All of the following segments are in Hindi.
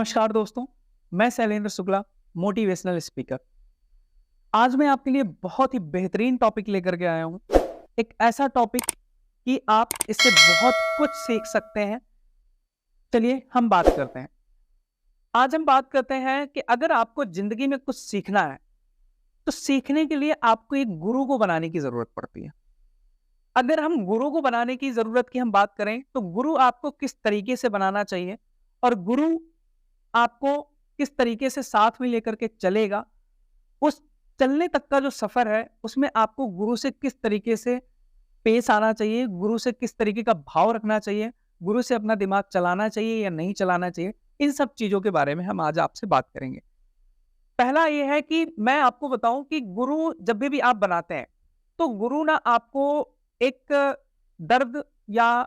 नमस्कार दोस्तों, मैं शैलेंद्र शुक्ला, मोटिवेशनल स्पीकर। आज मैं आपके लिए बहुत ही बेहतरीन टॉपिक लेकर के आया हूँ। एक ऐसा टॉपिक कि आप इससे बहुत कुछ सीख सकते हैं। चलिए हम बात करते हैं। आज हम बात करते हैं कि अगर आपको ज़िंदगी में कुछ सीखना है, तो सीखने के लिए आपको एक गुरु को बनाने की ज़रूरत पड़ती है। अगर हम गुरु को बनाने की ज़रूरत की हम बात करें, तो गुरु आपको किस तरीके से बनाना चाहिए और गुरु आपको किस तरीके से साथ में लेकर के चलेगा, उस चलने तक का जो सफ़र है, उसमें आपको गुरु से किस तरीके से पेश आना चाहिए, गुरु से किस तरीके का भाव रखना चाहिए, गुरु से अपना दिमाग चलाना चाहिए या नहीं चलाना चाहिए, इन सब चीज़ों के बारे में हम आज आपसे बात करेंगे। पहला ये है कि मैं आपको बताऊँ कि गुरु जब भी आप बनाते हैं, तो गुरु ना आपको एक दर्द या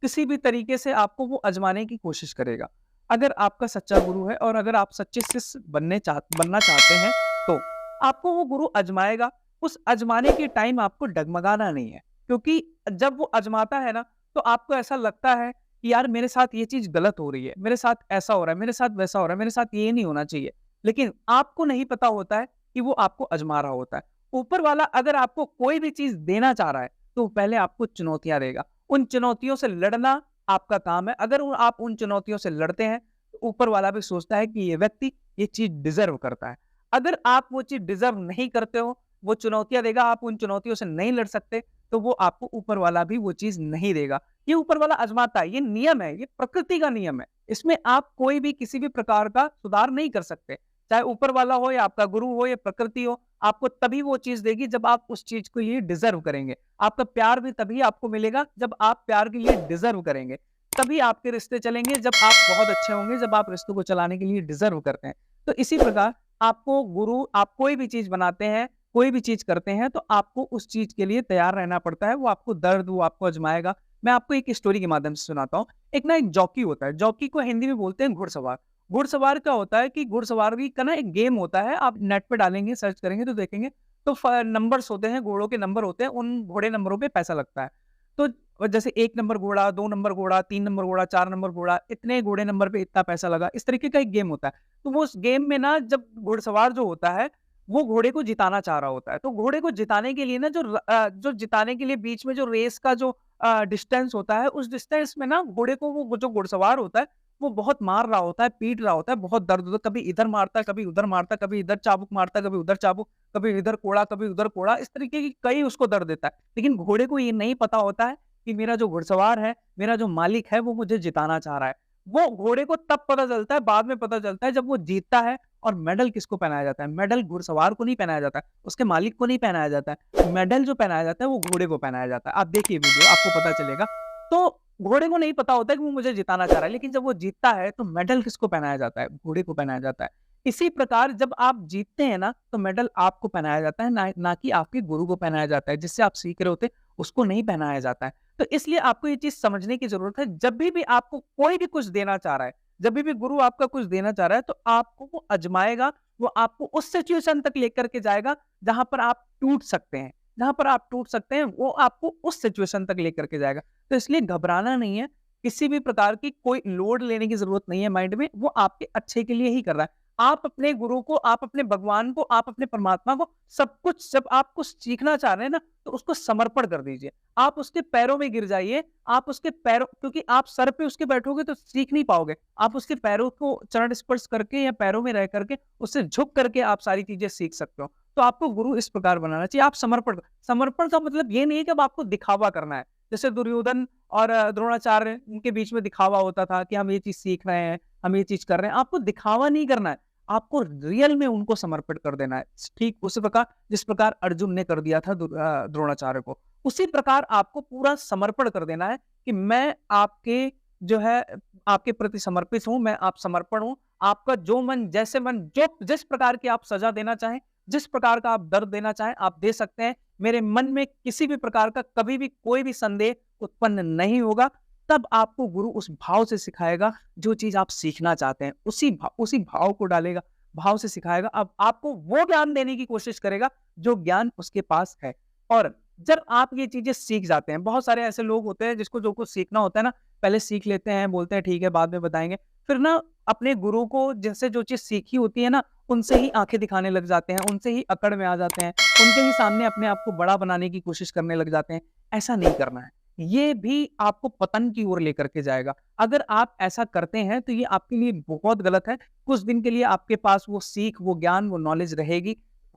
किसी भी तरीके से आपको वो आज़माने की कोशिश करेगा। अगर आपका सच्चा गुरु है और अगर आप सच्चे शिष्य बनना चाहते हैं, तो आपको वो गुरु आज़माएगा। उस आज़माने के टाइम आपको डगमगाना नहीं है, क्योंकि जब वो आज़माता है ना, तो आपको ऐसा लगता है कि यार मेरे साथ ये चीज़ गलत हो रही है, मेरे साथ ऐसा हो रहा है, मेरे साथ वैसा हो रहा है, मेरे साथ ये नहीं होना चाहिए। लेकिन आपको नहीं पता होता है कि वो आपको आज़मा रहा होता है। ऊपर वाला अगर आपको कोई भी चीज़ देना चाह रहा है, तो पहले आपको चुनौतियाँ देगा। उन चुनौतियों से लड़ना आपका काम है। अगर आप उन चुनौतियों से लड़ते हैं, तो ऊपर वाला भी सोचता है कि ये व्यक्ति ये चीज़ डिज़र्व करता है। अगर आप वो चीज़ डिज़र्व नहीं करते हो, वो चुनौतियाँ देगा, आप उन चुनौतियों से नहीं लड़ सकते, तो वो आपको ऊपर वाला भी वो चीज़ नहीं देगा। ये ऊपर वाला आज़माता है, ये नियम है, ये प्रकृति का नियम है। इसमें आप कोई भी किसी भी प्रकार का सुधार नहीं कर सकते। चाहे ऊपर वाला हो या आपका गुरु हो या प्रकृति हो, आपको तभी वो चीज़ देगी जब आप उस चीज़ को ये डिज़र्व करेंगे। आपका प्यार भी तभी आपको मिलेगा जब आप प्यार के लिए डिज़र्व करेंगे। तभी आपके रिश्ते चलेंगे जब आप बहुत अच्छे होंगे, जब आप रिश्तों को चलाने के लिए डिज़र्व करते हैं। तो इसी प्रकार आपको गुरु आप कोई भी चीज़ बनाते हैं, कोई भी चीज़ करते हैं, तो आपको उस चीज़ के लिए तैयार रहना पड़ता है। वो आपको दर्द, वो आपको आज़माएगा। मैं आपको एक स्टोरी के माध्यम से सुनाता हूँ। एक जॉकी होता है, जॉकी को हिंदी में बोलते हैं घुड़सवार। घुड़सवार क्या होता है कि घुड़सवारी का ना एक गेम होता है, आप नेट पे डालेंगे, सर्च करेंगे तो देखेंगे, तो नंबर्स होते हैं, घोड़ों के नंबर होते हैं, उन घोड़े नंबरों पे पैसा लगता है। तो जैसे 1 नंबर घोड़ा, 2 नंबर घोड़ा, 3 नंबर घोड़ा, 4 नंबर घोड़ा, इतने घोड़े नंबर पे इतना पैसा लगा, इस तरीके का एक गेम होता है। तो वो उस गेम में ना जब घुड़सवार जो होता है, वो घोड़े को जिताना चाह रहा होता है। तो घोड़े को जिताने के लिए ना जो जिताने के लिए बीच में जो रेस का जो डिस्टेंस होता है, उस डिस्टेंस में ना घोड़े को वो जो घुड़सवार होता है, वो बहुत मार रहा होता है, पीट रहा होता है, बहुत दर्द होता है, कभी इधर मारता है, कभी उधर मारता है, कभी इधर चाबुक मारता है, कभी उधर चाबुक, कभी इधर कोड़ा, कभी उधर कोड़ा, इस तरीके की कई उसको दर्द देता है। लेकिन घोड़े को ये नहीं पता होता है कि मेरा जो घुड़सवार है, मेरा जो मालिक है, वो मुझे जिताना चाह रहा है। वो घोड़े को तब पता चलता है, बाद में पता चलता है जब वो जीतता है। और मेडल किसको पहनाया जाता है? मेडल घुड़सवार को नहीं पहनाया जाता है, उसके मालिक को नहीं पहनाया जाता है। मेडल जो पहनाया जाता है, वो घोड़े को पहनाया जाता है। आप देखिए वीडियो, आपको पता चलेगा। तो घोड़े को नहीं पता होता है कि वो मुझे जिताना चाह रहा है, लेकिन जब वो जीतता है तो मेडल किसको पहनाया जाता है? घोड़े को पहनाया जाता है। इसी प्रकार जब आप जीतते हैं ना, तो मेडल आपको पहनाया जाता है, ना कि आपके गुरु को पहनाया जाता है। जिससे आप सीख रहे होते हैं, उसको नहीं पहनाया जाता है। तो इसलिए आपको ये चीज़ समझने की ज़रूरत है, जब भी आपको कोई भी कुछ देना चाह रहा है, जब भी गुरु आपका कुछ देना चाह रहा है, तो आपको वो आज़माएगा, वो आपको उस सिचुएशन तक लेकर के जाएगा, जहाँ पर आप टूट सकते हैं। जहाँ पर आप टूट सकते हैं, वो आपको उस सिचुएशन तक लेकर के जाएगा। तो इसलिए घबराना नहीं है, किसी भी प्रकार की कोई लोड लेने की ज़रूरत नहीं है माइंड में, वो आपके अच्छे के लिए ही कर रहा है। आप अपने गुरु को, आप अपने भगवान को, आप अपने परमात्मा को सब कुछ जब आप कुछ सीखना चाह रहे हैं ना, तो उसको समर्पण कर दीजिए। आप उसके पैरों में गिर जाइए, आप उसके पैरों क्योंकि आप सर पे उसके बैठोगे तो सीख नहीं पाओगे। आप उसके पैरों को चरण स्पर्श करके या पैरों में रह करके, उससे झुक करके आप सारी चीज़ें सीख सकते हो। तो आपको गुरु इस प्रकार बनाना चाहिए, आप समर्पण का मतलब ये नहीं है कि अब आपको दिखावा करना है। जैसे दुर्योधन और द्रोणाचार्य, उनके बीच में दिखावा होता था कि हम ये चीज़ सीख रहे हैं, हम ये चीज़ कर रहे हैं। आपको दिखावा नहीं करना है, आपको रियल में उनको समर्पित कर देना है। ठीक उसी प्रकार जिस प्रकार अर्जुन ने कर दिया था द्रोणाचार्य को, उसी प्रकार आपको पूरा समर्पण कर देना है कि मैं आपके जो है आपके प्रति समर्पित हूँ, मैं आप समर्पण हूँ। आपका जो मन, जैसे मन, जो जिस प्रकार की आप सज़ा देना चाहें, जिस प्रकार का आप दर्द देना चाहें, आप दे सकते हैं। मेरे मन में किसी भी प्रकार का कभी भी कोई भी संदेह उत्पन्न नहीं होगा। तब आपको गुरु उस भाव से सिखाएगा, जो चीज़ आप सीखना चाहते हैं, उसी भाव को डालेगा, भाव से सिखाएगा। अब आपको वो ज्ञान देने की कोशिश करेगा, जो ज्ञान उसके पास है। और जब आप ये चीज़ें सीख जाते हैं, बहुत सारे ऐसे लोग होते हैं जिसको जो कुछ सीखना होता है ना, पहले सीख लेते हैं, बोलते हैं ठीक है बाद में बताएँगे। फिर ना अपने गुरु को जैसे जो चीज़ सीखी होती है ना, उनसे ही आँखें दिखाने लग जाते हैं, उनसे ही अकड़ में आ जाते हैं, उनके ही सामने अपने आप को बड़ा बनाने की कोशिश करने लग जाते हैं। ऐसा नहीं करना है। ये भी आपको पतन की ओर लेकर के जाएगा। अगर आप ऐसा करते हैं तो ये आपके लिए बहुत गलत है। कुछ दिन के लिए आपके पास वो सीख, वो ज्ञान, वो नॉलेज रहेगी।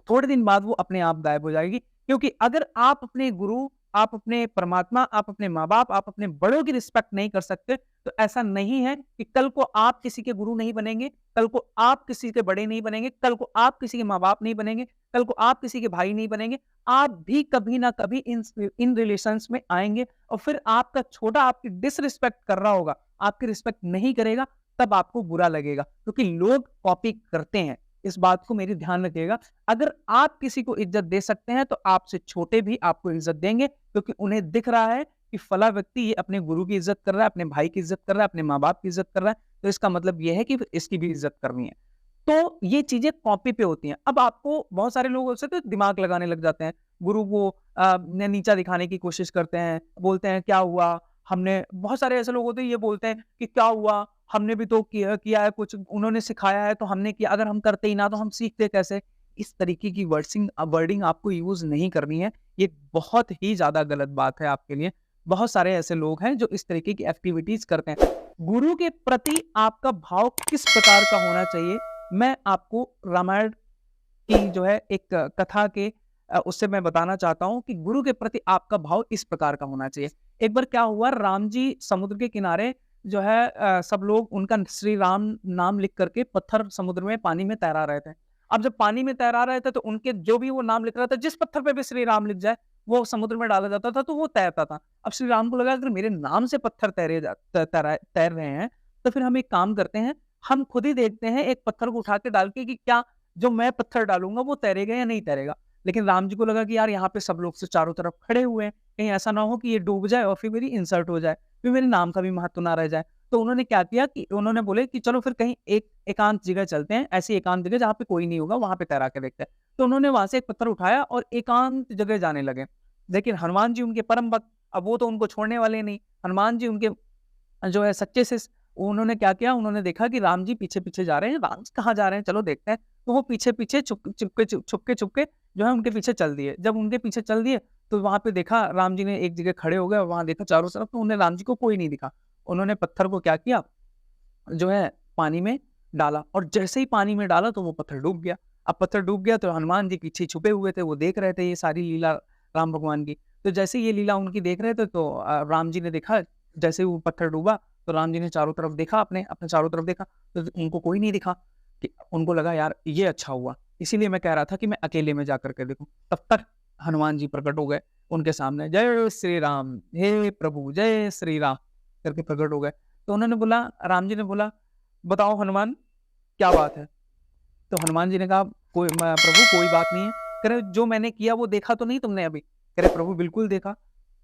थोड़े दिन बाद वो अपने आप गायब हो जाएगी। क्योंकि अगर आप अपने गुरु, आप अपने परमात्मा, आप अपने माँ-बाप, आप अपने बड़ों की रिस्पेक्ट नहीं कर सकते, तो ऐसा नहीं है कि कल को आप किसी के गुरु नहीं बनेंगे, कल को आप किसी के बड़े नहीं बनेंगे, कल को आप किसी के माँ-बाप नहीं बनेंगे, कल को आप किसी के भाई नहीं बनेंगे। आप भी कभी ना कभी इन रिलेशंस में आएँगे और फिर आपका छोटा आपकी डिसरिस्पेक्ट कर रहा होगा, आपकी रिस्पेक्ट नहीं करेगा, तब आपको बुरा लगेगा क्योंकि लोग कॉपी करते हैं। इस बात को मेरी ध्यान रखिएगा। अगर आप किसी को इज़्ज़त दे सकते हैं, तो आपसे छोटे भी आपको इज़्ज़त देंगे क्योंकि उन्हें दिख रहा है कि फला व्यक्ति ये अपने गुरु की इज़्ज़त कर रहा है, अपने भाई की इज़्ज़त कर रहा है, अपने माँ-बाप की इज़्ज़त कर रहा है, तो इसका मतलब ये है कि इसकी भी इज़्ज़त करनी है। तो ये चीज़ें कॉपी पे होती हैं। अब आपको बहुत सारे लोग होते हैं तो दिमाग लगाने लग जाते हैं। गुरु को नीचा दिखाने की कोशिश करते हैं, बोलते हैं क्या हुआ? हमने बहुत सारे ऐसे लोग होते हैं ये बोलते हैं कि क्या हुआ? हमने भी तो किया किया है कुछ, उन्होंने सिखाया है तो हमने किया, अगर हम करते ही ना तो हम सीखते कैसे? इस तरीके की वर्डिंग आपको यूज़ नहीं करनी है। ये बहुत ही ज़्यादा गलत बात है आपके लिए। बहुत सारे ऐसे लोग हैं जो इस तरीके की एक्टिविटीज़ करते हैं। गुरु के प्रति आपका भाव किस प्रकार का होना चाहिए? मैं आपको रामायण की जो है एक कथा के उससे मैं बताना चाहता हूँ कि गुरु के प्रति आपका भाव इस प्रकार का होना चाहिए। एक बार क्या हुआ, राम जी समुद्र के किनारे जो है सब लोग उनका श्री राम नाम लिख करके पत्थर समुद्र में पानी में तैरा रहे थे। अब जब पानी में तैरा रहे थे तो उनके जो भी वो नाम लिख रहा था, जिस पत्थर पे भी श्री राम लिख जाए, वो समुद्र में डाला जाता था तो वो तैरता था। अब श्री राम को लगा अगर मेरे नाम से पत्थर तैर रहे हैं, तो फिर हम एक काम करते हैं, हम खुद ही देखते हैं एक पत्थर को उठा के डाल के कि क्या जो मैं पत्थर डालूँगा वो तैरेगा या नहीं तैरेगा। लेकिन राम जी को लगा कि यार यहाँ पे सब लोग तो चारों तरफ खड़े हुए हैं, कहीं ऐसा ना हो कि ये डूब जाए और फिर मेरी इंसल्ट हो जाए, फिर मेरे नाम का भी महत्व ना रह जाए। तो उन्होंने क्या किया कि उन्होंने बोले कि चलो फिर कहीं एक एकांत जगह चलते हैं, ऐसी एकांत जगह जहाँ पे कोई नहीं होगा, वहाँ पे तैरा के देखते हैं। तो उन्होंने वहाँ से एक पत्थर उठाया और एकांत जगह जाने लगे। लेकिन हनुमान जी उनके परम भक्त, अब वो तो उनको छोड़ने वाले नहीं। हनुमान जी उनके जो है सच्चे से उन्होंने क्या किया, उन्होंने देखा कि राम जी पीछे-पीछे जा रहे हैं, राम जी कहाँ जा रहे हैं, चलो देखते हैं। तो वो पीछे-पीछे छुपके जो है उनके पीछे चल दिए। जब उनके पीछे चल दिए, तो वहाँ पे देखा राम जी ने एक जगह खड़े हो गए और वहाँ देखा चारों तरफ तो उन्हें राम जी को कोई नहीं दिखा। उन्होंने पत्थर को क्या किया, जो है पानी में डाला और जैसे ही पानी में डाला तो वो पत्थर डूब गया। अब पत्थर डूब गया तो हनुमान जी पीछे छुपे हुए थे, वो देख रहे थे ये सारी लीला राम भगवान की। तो जैसे ही ये लीला उनकी देख रहे थे तो राम जी ने देखा, जैसे ही वो पत्थर डूबा तो राम जी ने चारों तरफ देखा, अपने चारों तरफ देखा तो उनको कोई नहीं दिखा। कि उनको लगा यार ये अच्छा हुआ, इसीलिए मैं कह रहा था कि मैं अकेले में जा करके देखूँ। तब तक हनुमान जी प्रकट हो गए उनके सामने, जय श्री राम, हे प्रभु जय श्री राम करके प्रकट हो गए। तो उन्होंने बोला, राम जी ने बोला, बताओ हनुमान क्या बात है? तो हनुमान जी ने कहा, कोई प्रभु कोई बात नहीं है। कह रहे जो मैंने किया वो देखा तो नहीं तुमने अभी? कह रहे प्रभु बिल्कुल देखा।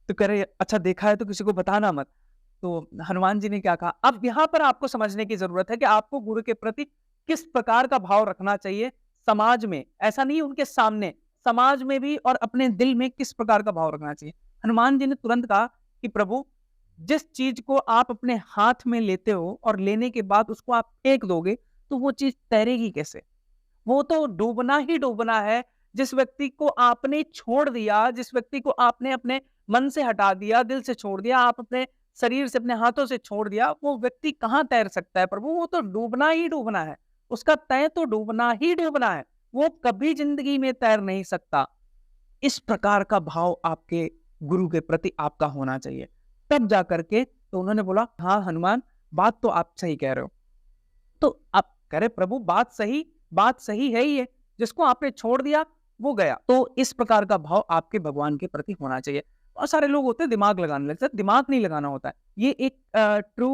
तो कह रहे अच्छा देखा है तो किसी को बताना मत। तो हनुमान जी ने क्या कहा, अब यहाँ पर आपको समझने की ज़रूरत है कि आपको गुरु के प्रति किस प्रकार का भाव रखना चाहिए समाज में, ऐसा नहीं उनके सामने, समाज में भी और अपने दिल में किस प्रकार का भाव रखना चाहिए। हनुमान जी ने तुरंत कहा कि प्रभु, जिस चीज़ को आप अपने हाथ में लेते हो और लेने के बाद उसको आप फेंक दोगे, तो वो चीज़ तैरेगी कैसे? वो तो डूबना ही डूबना है। जिस व्यक्ति को आपने छोड़ दिया, जिस व्यक्ति को आपने अपने मन से हटा दिया, दिल से छोड़ दिया, आप अपने शरीर से, अपने हाथों से छोड़ दिया, वो व्यक्ति कहाँ तैर सकता है प्रभु? वो तो डूबना ही डूबना है। उसका तय तो डूबना ही डूबना है। वो कभी ज़िंदगी में तैर नहीं सकता। इस प्रकार का भाव आपके गुरु के प्रति आपका होना चाहिए। तब जा कर के तो उन्होंने बोला, हाँ हनुमान, बात तो आप सही कह रहे हो। तो आप कह रहे प्रभु बात सही है ही है, जिसको आपने छोड़ दिया वो गया। तो इस प्रकार का भाव आपके भगवान के प्रति होना चाहिए। बहुत सारे लोग होते हैं दिमाग लगाने लगते हैं, दिमाग नहीं लगाना होता है। ये एक ट्रू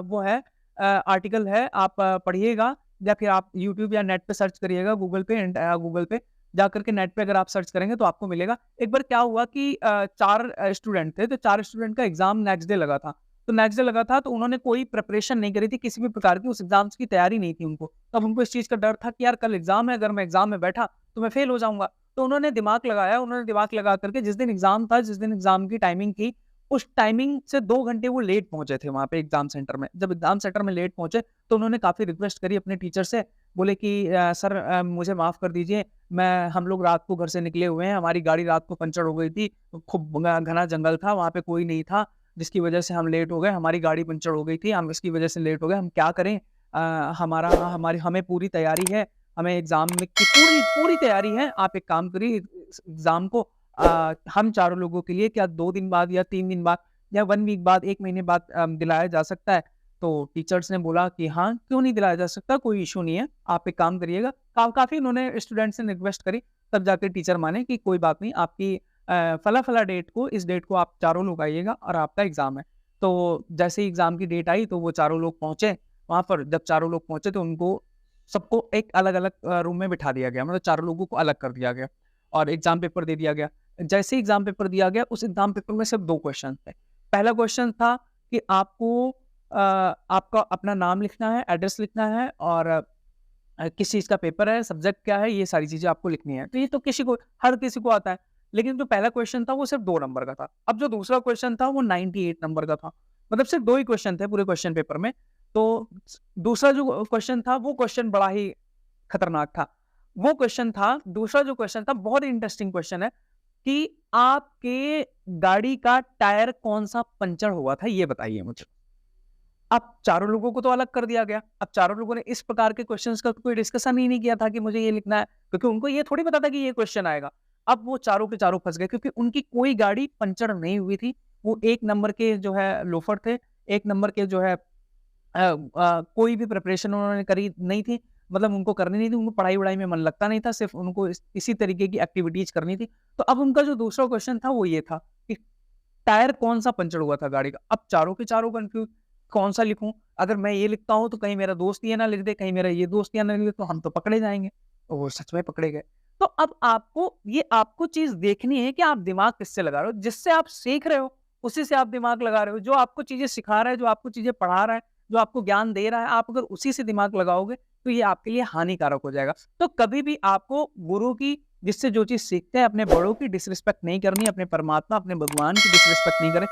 वो है आर्टिकल है, आप पढ़िएगा या फिर आप यूट्यूब या नेट पे सर्च करिएगा, गूगल पे जाकर के नेट पे अगर आप सर्च करेंगे तो आपको मिलेगा। एक बार क्या हुआ कि 4 स्टूडेंट थे, तो 4 स्टूडेंट का एग्ज़ाम नेक्स्ट डे लगा था। तो नेक्स्ट डे लगा था तो उन्होंने कोई प्रिपरेशन नहीं करी थी, किसी भी प्रकार की उस एग्ज़ाम्स की तैयारी नहीं थी उनको। तब उनको इस चीज़ का डर था कि यार कल एग्ज़ाम है, अगर मैं एग्ज़ाम में बैठा तो मैं फेल हो जाऊँगा। तो उन्होंने दिमाग लगाया, उन्होंने दिमाग लगा करके जिस दिन एग्ज़ाम था, जिस दिन एग्ज़ाम की टाइमिंग थी, उस टाइमिंग से 2 घंटे वो लेट पहुँचे थे वहाँ पे एग्ज़ाम सेंटर में। जब एग्ज़ाम सेंटर में लेट पहुँचे तो उन्होंने काफ़ी रिक्वेस्ट करी अपने टीचर से, बोले कि सर मुझे माफ़ कर दीजिए, हम लोग रात को घर से निकले हुए हैं, हमारी गाड़ी रात को पंचर हो गई थी, खूब घना जंगल था, वहाँ पे कोई नहीं था, जिसकी वजह से हम लेट हो गए, हमारी गाड़ी पंचर हो गई थी, हम इसकी वजह से लेट हो गए, हम क्या करें? हमें पूरी तैयारी है, हमें एग्ज़ाम में की पूरी पूरी तैयारी है, आप एक काम करिए इस एग्ज़ाम को हम चारों लोगों के लिए क्या 2 दिन बाद या 3 दिन बाद या 1 वीक बाद, 1 महीने बाद दिलाया जा सकता है? तो टीचर्स ने बोला कि हाँ, क्यों नहीं दिलाया जा सकता? कोई इश्यू नहीं है, आप एक काम करिएगा। काफ़ी उन्होंने स्टूडेंट्स ने रिक्वेस्ट करी, तब जाके टीचर माने कि कोई बात नहीं, आपकी फला-फला डेट को, इस डेट को आप चारों लोग आइएगा और आपका एग्ज़ाम है। तो जैसे ही एग्ज़ाम की डेट आई, तो वो चारों लोग पहुँचे वहाँ पर। जब चारों लोग पहुँचे तो उनको सबको एक अलग-अलग रूम में बिठा दिया गया, मतलब चारों लोगों को अलग कर दिया गया और एग्ज़ाम पेपर दे दिया गया। जैसे ही एग्ज़ाम पेपर दिया गया, उस एग्ज़ाम पेपर में सिर्फ 2 क्वेश्चन थे। पहला क्वेश्चन था कि आपको आपका अपना नाम लिखना है, एड्रेस लिखना है और किस चीज़ का पेपर है, सब्जेक्ट क्या है, ये सारी चीज़ें आपको लिखनी है। तो ये तो हर किसी को आता है। लेकिन जो पहला क्वेश्चन था वो सिर्फ 2 नंबर का था। अब जो दूसरा क्वेश्चन था वो 98 नंबर का था। मतलब सिर्फ 2 ही क्वेश्चन थे पूरे क्वेश्चन पेपर में। तो दूसरा जो क्वेश्चन था वो क्वेश्चन बड़ा ही खतरनाक था। वो क्वेश्चन था दूसरा जो क्वेश्चन था बहुत ही इंटरेस्टिंग क्वेश्चन है कि आपके गाड़ी का टायर कौन-सा पंक्चर हुआ था, ये बताइए मुझे। अब चारों लोगों को तो अलग कर दिया गया। अब चारों लोगों ने इस प्रकार के क्वेश्चंस का कोई डिस्कशन ही नहीं किया था कि मुझे ये लिखना है, क्योंकि उनको ये थोड़ी पता था कि ये क्वेश्चन आएगा। अब वो चारों के चारों फँस गए क्योंकि उनकी कोई गाड़ी पंक्चर नहीं हुई थी। वो 1 नंबर के जो है लोफर थे, 1 नंबर के जो है कोई भी प्रिपरेशन उन्होंने करी नहीं थी, मतलब उनको करनी नहीं थी, उनको पढ़ाई-वढ़ाई में मन लगता नहीं था, सिर्फ़ उनको इसी तरीके की एक्टिविटीज़ करनी थी। तो अब उनका जो दूसरा क्वेश्चन था वो ये था कि टायर कौन-सा पंक्चर हुआ था गाड़ी का? अब चारों के चारों कन्फ्यूज़, कौन-सा लिखूँ? अगर मैं ये लिखता हूँ तो कहीं मेरा दोस्त ये ना लिख दे, कहीं मेरा ये दोस्त ये ना लिख दे, तो हम तो पकड़े जाएँगे। तो वो सच में पकड़े गए। तो अब आपको चीज़ देखनी है कि आप दिमाग किससे लगा रहे हो। जिससे आप सीख रहे हो, उसी से आप दिमाग लगा रहे हो। जो आपको चीज़ें सिखा रहा है, जो आपको चीज़ें पढ़ा रहा है, जो आपको ज्ञान दे रहा है, आप अगर उसी से दिमाग लगाओगे, तो ये आपके लिए हानिकारक हो जाएगा। तो कभी भी आपको गुरु की, जिससे जो चीज़ सीखते हैं, अपने बड़ों की डिसरिस्पेक्ट नहीं करनी, अपने परमात्मा, अपने भगवान की डिसरिस्पेक्ट नहीं करें।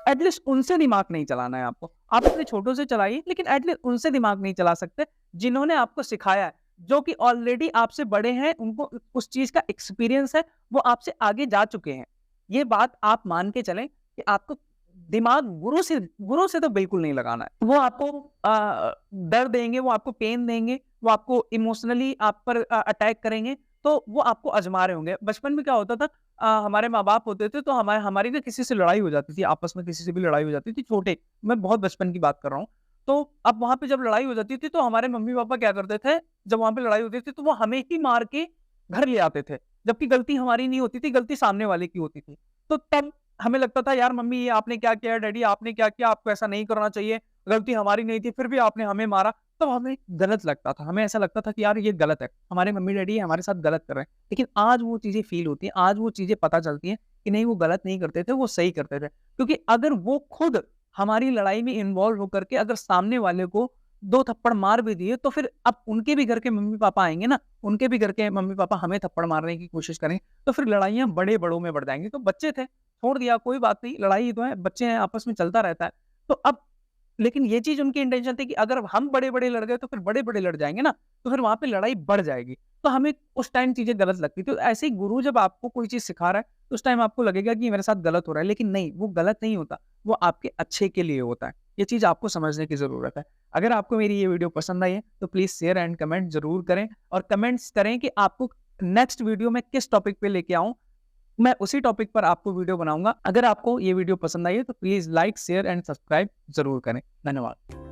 एटलीस्ट उनसे दिमाग नहीं चलाना है आपको। आप अपने छोटों से चलाइए, लेकिन एटलीस्ट उनसे दिमाग नहीं चला सकते, जिन्होंने आपको सिखाया है, जो कि ऑलरेडी आपसे बड़े हैं, उनको उस चीज़ का एक्सपीरियंस है, वो आपसे आगे जा चुके हैं। ये बात आप मान के चलें कि आपको दिमाग गुरु से तो बिल्कुल नहीं लगाना है। वो आपको डर देंगे, वो आपको पेन देंगे, वो आपको इमोशनली आप पर अटैक करेंगे, तो वो आपको आज़मा रहे होंगे। बचपन में क्या होता था, हमारे माँ-बाप होते थे तो हमारी ना किसी से लड़ाई हो जाती थी, आपस में किसी से भी लड़ाई हो जाती थी, छोटे, मैं बहुत बचपन की बात कर रहा हूँ। तो अब वहाँ पे जब लड़ाई हो जाती थी तो हमारे मम्मी-पापा क्या करते थे, जब वहाँ पे लड़ाई होती थी तो वो हमें ही मार के घर ले आते थे। जबकि गलती हमारी नहीं होती थी, गलती सामने वाले की होती थी। तो तब हमें लगता था, यार मम्मी ये आपने क्या किया, डैडी आपने क्या किया, आपको ऐसा नहीं करना चाहिए, गलती हमारी नहीं थी, फिर भी आपने हमें मारा। तो हमें गलत लगता था, हमें ऐसा लगता था कि यार ये गलत है, हमारे मम्मी-डैडी हमारे साथ गलत कर रहे हैं। लेकिन आज वो चीज़ें फ़ील होती हैं, आज वो चीज़ें पता चलती हैं कि नहीं वो गलत नहीं करते थे, वो सही करते थे। क्योंकि अगर वो खुद हमारी लड़ाई में इन्वॉल्व होकर के अगर सामने वाले को 2 थप्पड़ मार भी दिए, तो फिर अब उनके भी घर के मम्मी-पापा आएँगे ना, उनके भी घर के मम्मी-पापा हमें थप्पड़ मारने की कोशिश करेंगे, तो फिर लड़ाइयाँ बड़े-बड़ों में बढ़ जाएँगी। तो बच्चे थे, छोड़ दिया, कोई बात नहीं, लड़ाई ही तो है, बच्चे हैं, आपस में चलता रहता है। तो अब लेकिन ये चीज़ उनकी इंटेंशन थी कि अगर हम बड़े-बड़े लड़ गए, तो फिर बड़े-बड़े लड़ जाएँगे ना, तो फिर वहाँ पे लड़ाई बढ़ जाएगी। तो हमें उस टाइम चीज़ें गलत लगती थी। तो ऐसे ही गुरु जब आपको कोई चीज़ सिखा रहा है, तो उस टाइम आपको लगेगा कि ये मेरे साथ गलत हो रहा है, लेकिन नहीं, वो गलत नहीं होता, वो आपके अच्छे के लिए होता है। ये चीज़ आपको समझने की ज़रूरत है। अगर आपको मेरी ये वीडियो पसंद आई है, तो प्लीज़ शेयर एंड कमेंट ज़रूर करें और कमेंट्स करें कि आपको नेक्स्ट वीडियो में किस टॉपिक पे लेके आऊँ। मैं उसी टॉपिक पर आपको वीडियो बनाऊँगा। अगर आपको ये वीडियो पसंद आई है, तो please like, share and subscribe ज़रूर करें। धन्यवाद।